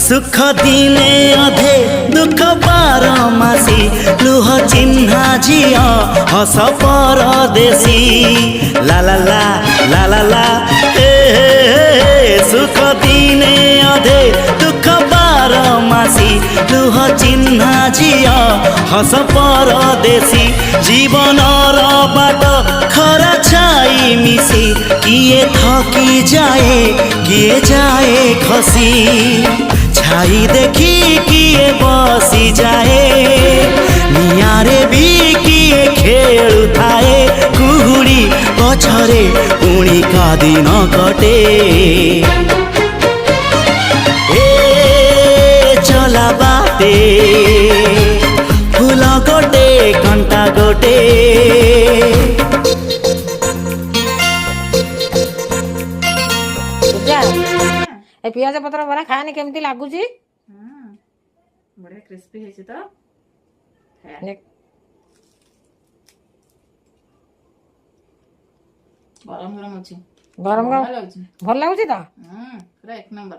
सुख दिने अधे दुख बारमासी लुह चिन्हा झिया हस परदेशी ला ला ला ला ला ला हे सुख दिने अधे दुख बारमासी लुह चिन्हा झिया हस परदेशी जीवन बाट खरा छाई मिसी किए थकी जाए किए जाए खसी छाई देखी किए बसी जाए नियारे भी किए खेलु थाए कुहुड़ी पछरे पुणी का दिन कटे ए चला बाटे फूल गोटे कंटा गोटे पियाज पत्र बरा खाने केमती लागुची बढिया क्रिस्पी ହେଇଛି ତ ଗରମ ଗରମ ଅଛି ଗରମ ଗରମ ଭଲ ଲାଗୁଛି ତ ପୁରା ଏକ ନମ୍ବର।